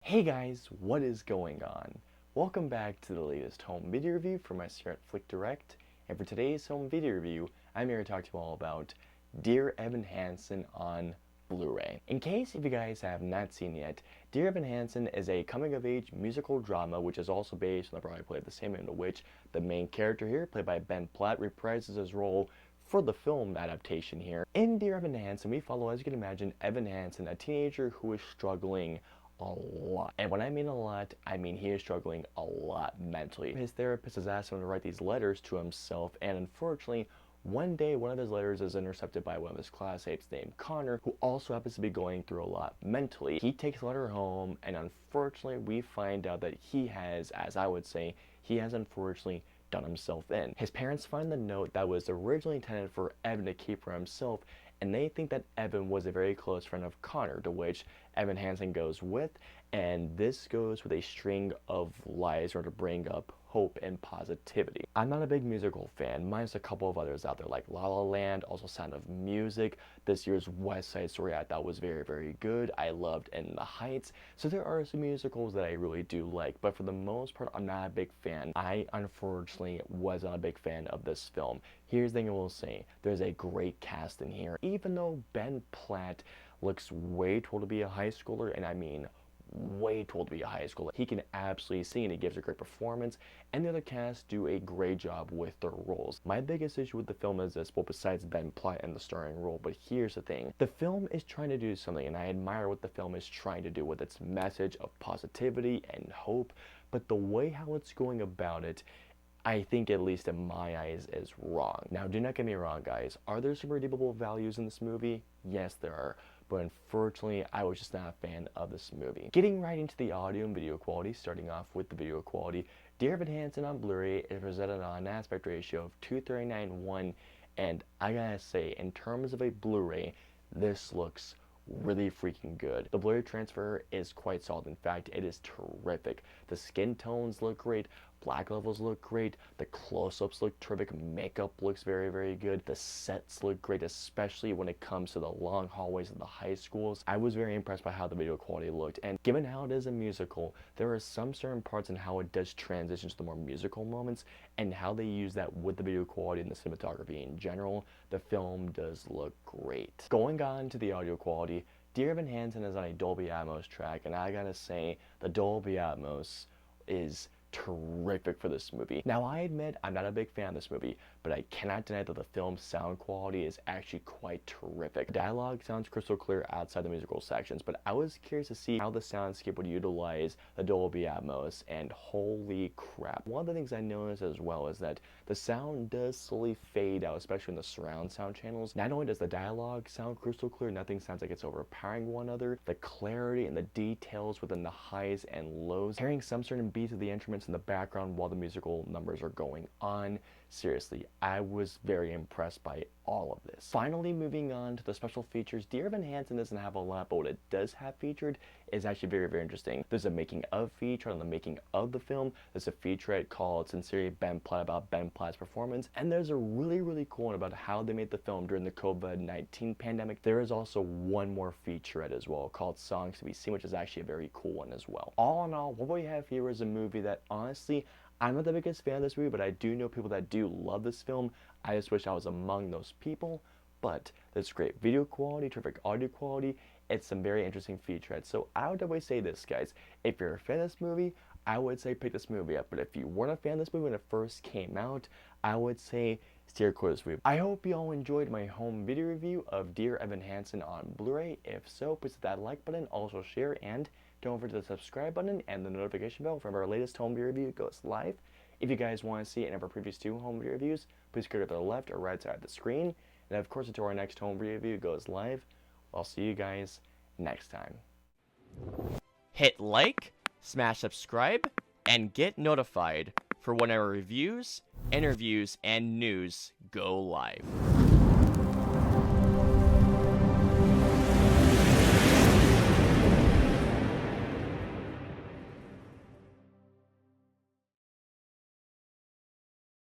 Hey guys, what is going on? Welcome back to the latest home video review from us here at FlickDirect, and for today's home video review, I'm here to talk to you all about Dear Evan Hansen on Blu-ray. In case if you guys have not seen yet, Dear Evan Hansen is a coming-of-age musical drama which is also based on the Broadway play of the same name, in which the main character here, played by Ben Platt, reprises his role for the film adaptation here. In Dear Evan Hansen, we follow, as you can imagine, Evan Hansen, a teenager who is struggling a lot. And when I mean a lot, I mean he is struggling a lot mentally. His therapist has asked him to write these letters to himself, and unfortunately, one day one of his letters is intercepted by one of his classmates named Connor, who also happens to be going through a lot mentally. He takes the letter home, and unfortunately, we find out that he has, as I would say, he has unfortunately done himself in. His parents find the note that was originally intended for Evan to keep for himself, and they think that Evan was a very close friend of Connor, to which Evan Hansen goes with, and this goes with a string of lies in order to bring up hope and positivity. I'm not a big musical fan, minus a couple of others out there like La La Land, also Sound of Music. This year's West Side Story I thought was very, very good. I loved In the Heights. So there are some musicals that I really do like, but for the most part, I'm not a big fan. I unfortunately was not a big fan of this film. Here's the thing I will say, there's a great cast in here. Even though Ben Platt looks way too old to be a high schooler, and I mean way too old to be a high schooler, he can absolutely sing and he gives a great performance, and the other cast do a great job with their roles. My biggest issue with the film is this, well, besides Ben Platt and the starring role, but here's the thing. The film is trying to do something, and I admire what the film is trying to do with its message of positivity and hope, but the way how it's going about it, I think, at least in my eyes, is wrong. Now, do not get me wrong, guys. Are there some redeemable values in this movie? Yes, there are. But unfortunately, I was just not a fan of this movie. Getting right into the audio and video quality, starting off with the video quality, Dear Evan Hansen on Blu-ray is presented on an aspect ratio of 239:1, and I gotta say, in terms of a Blu-ray, this looks really freaking good. The Blu-ray transfer is quite solid. In fact, it is terrific. The skin tones look great, black levels look great, the close-ups look terrific, makeup looks very, very good, the sets look great, especially when it comes to the long hallways of the high schools. I was very impressed by how the video quality looked, and given how it is a musical, there are some certain parts in how it does transition to the more musical moments, and how they use that with the video quality and the cinematography in general. The film does look great. Going on to the audio quality, Dear Evan Hansen is on a Dolby Atmos track, and I gotta say, the Dolby Atmos is terrific for this movie. Now, I admit I'm not a big fan of this movie, but I cannot deny that the film's sound quality is actually quite terrific. The dialogue sounds crystal clear outside the musical sections, but I was curious to see how the soundscape would utilize the Dolby Atmos, and holy crap. One of the things I noticed as well is that the sound does slowly fade out, especially in the surround sound channels. Not only does the dialogue sound crystal clear, nothing sounds like it's overpowering one another, the clarity and the details within the highs and lows, hearing some certain beats of the instruments in the background while the musical numbers are going on. Seriously, I was very impressed by all of this. Finally, moving on to the special features, Dear Evan Hansen doesn't have a lot, but what it does have featured is actually very, very interesting. There's a making of feature on the making of the film. There's a featurette called Sincerely Ben Platt about Ben Platt's performance, and there's a really, really cool one about how they made the film during the COVID-19 pandemic. There is also one more featurette as well called Songs to Be Seen, which is actually a very cool one as well. All in all, what we have here is a movie that honestly, I'm not the biggest fan of this movie, but I do know people that do love this film. I just wish I was among those people, but there's great video quality, terrific audio quality. It's some very interesting featurettes. So I would always say this, guys. If you're a fan of this movie, I would say pick this movie up. But if you weren't a fan of this movie when it first came out, I would say steer clear of this movie. I hope you all enjoyed my home video review of Dear Evan Hansen on Blu-ray. If so, please hit that like button, also share, and don't forget the subscribe button and the notification bell for our latest home video review goes live. If you guys want to see any of our previous 2 home video reviews, please go to the left or right side of the screen. And of course, until our next home video review goes live, I'll see you guys next time. Hit like, smash subscribe, and get notified for when our reviews, interviews, and news go live.